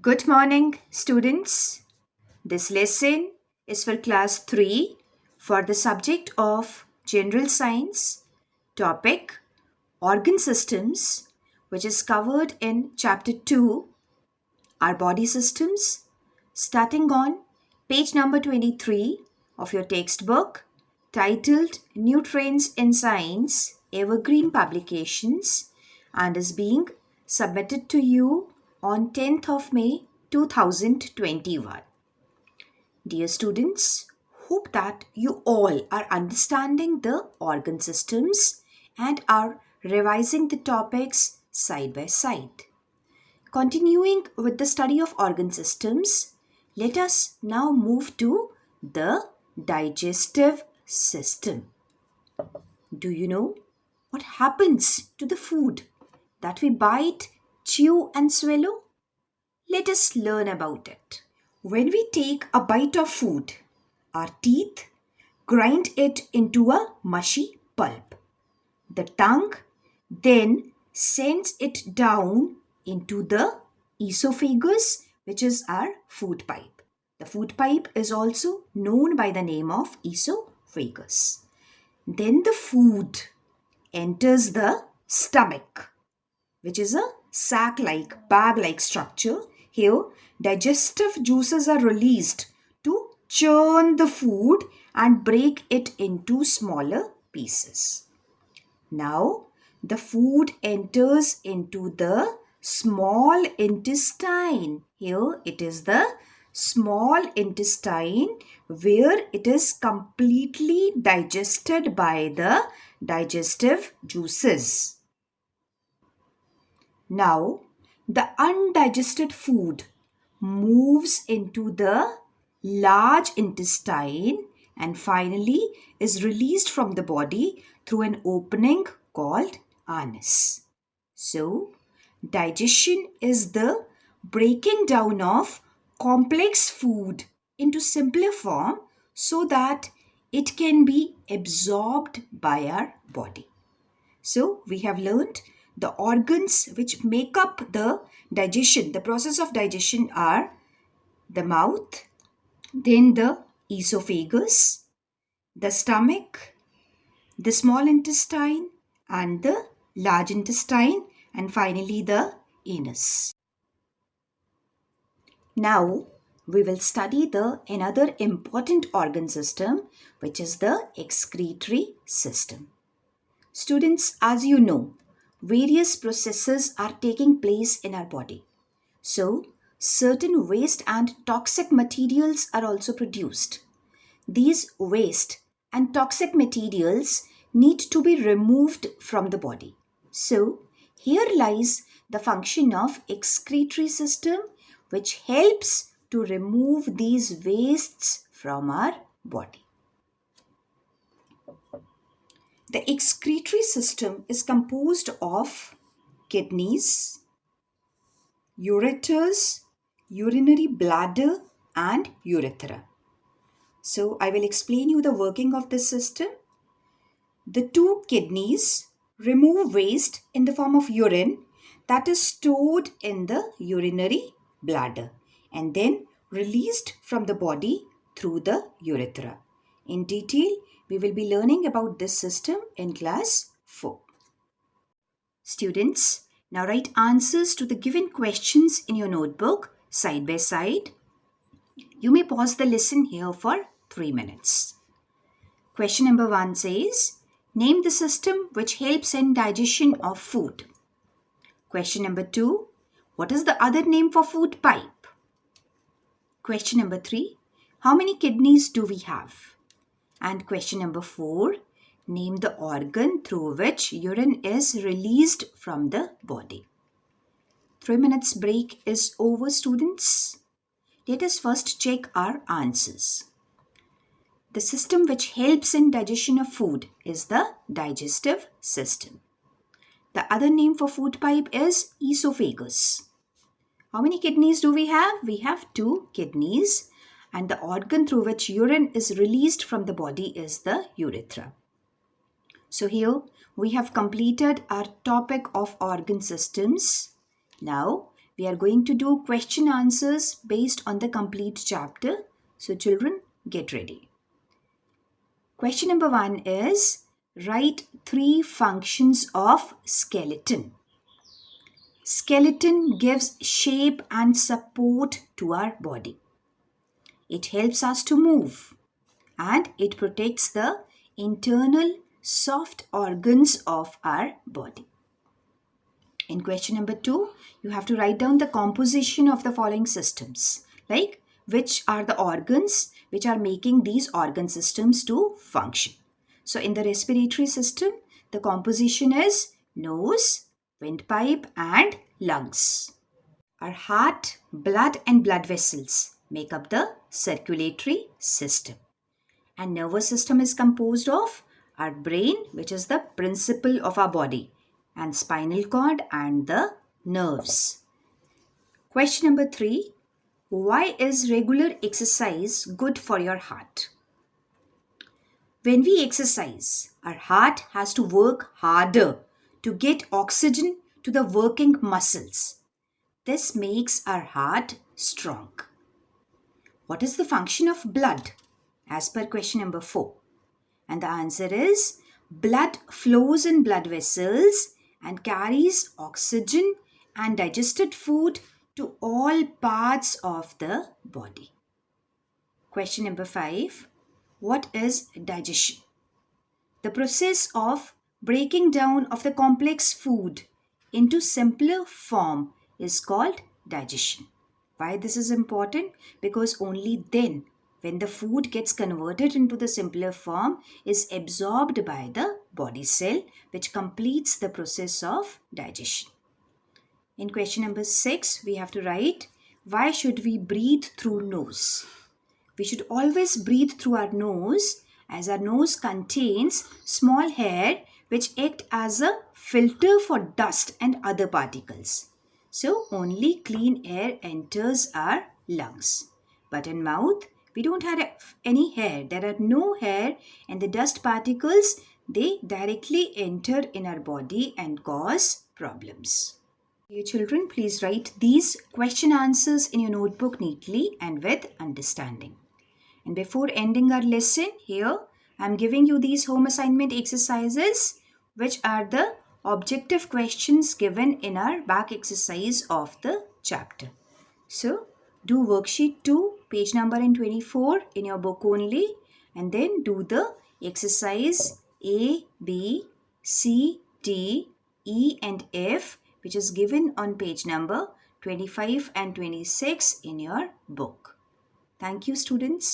Good morning, students. This lesson is for class 3 for the subject of General Science, topic Organ Systems, which is covered in chapter 2, Our Body Systems, starting on page number 23 of your textbook titled Nutrients in Science, Evergreen Publications, and is being submitted to you on 10th of May 2021. Dear students, hope that you all are understanding the organ systems and are revising the topics side by side. Continuing with the study of organ systems, let us now move to the digestive system. Do you know what happens to the food that we bite, chew, and swallow? Let us learn about it. When we take a bite of food, our teeth grind it into a mushy pulp. The tongue then sends it down into the esophagus, which is our food pipe. The food pipe is also known by the name of esophagus. Then the food enters the stomach, which is a sac-like, bag-like structure. Here, digestive juices are released to churn the food and break it into smaller pieces. Now, the food enters into the small intestine. Here, it is the small intestine where it is completely digested by the digestive juices. Now, the undigested food moves into the large intestine and finally is released from the body through an opening called anus. So, digestion is the breaking down of complex food into simpler form so that it can be absorbed by our body. So, we have learned the organs which make up the digestion, the process of digestion are the mouth, then the esophagus, the stomach, the small intestine, and the large intestine, and finally the anus. Now, we will study the another important organ system, which is the excretory system. Students, as you know, various processes are taking place in our body. So, certain waste and toxic materials are also produced. These waste and toxic materials need to be removed from the body. So, here lies the function of excretory system, which helps to remove these wastes from our body. The excretory system is composed of kidneys, ureters, urinary bladder, and urethra. So I will explain you the working of this system. The two kidneys remove waste in the form of urine that is stored in the urinary bladder and then released from the body through the urethra. In detail, we will be learning about this system in class 4. Students, now write answers to the given questions in your notebook side by side. You may pause the lesson here for 3 minutes. Question number 1 says, name the system which helps in digestion of food. Question number 2, what is the other name for food pipe? Question number 3, how many kidneys do we have? And question number 4, name the organ through which urine is released from the body. 3 minutes break is over, students. Let us first check our answers. The system which helps in digestion of food is the digestive system. The other name for food pipe is esophagus. How many kidneys do we have? We have 2 kidneys, and the organ through which urine is released from the body is the urethra. So here we have completed our topic of organ systems. Now we are going to do question answers based on the complete chapter. So children, get ready. Question number 1 is, write 3 functions of skeleton. Skeleton gives shape and support to our body. It helps us to move and it protects the internal soft organs of our body. In question number 2, you have to write down the composition of the following systems, like which are the organs which are making these organ systems to function. So in the respiratory system, the composition is nose, windpipe and lungs. Our heart, blood and blood vessels make up the circulatory system. And nervous system is composed of our brain, which is the principle of our body, and spinal cord and the nerves. Question number 3. Why is regular exercise good for your heart? When we exercise, our heart has to work harder to get oxygen to the working muscles. This makes our heart strong. What is the function of blood as per question number 4? And the answer is, blood flows in blood vessels and carries oxygen and digested food to all parts of the body. Question number 5. What is digestion? The process of breaking down of the complex food into simpler form is called digestion. Why this is important? Because only then, when the food gets converted into the simpler form, is absorbed by the body cell, which completes the process of digestion. In question number 6, we have to write, why should we breathe through nose? We should always breathe through our nose, as our nose contains small hair which act as a filter for dust and other particles. So only clean air enters our lungs. But in mouth, we don't have any hair. There are no hair, and the dust particles, they directly enter in our body and cause problems. Dear children, please write these question answers in your notebook neatly and with understanding. And before ending our lesson, here I am giving you these home assignment exercises, which are the objective questions given in our back exercise of the chapter. So, do worksheet 2, page number 24 in your book only, and then do the exercise A, B, C, D, E and F, which is given on page number 25 and 26 in your book. Thank you, students.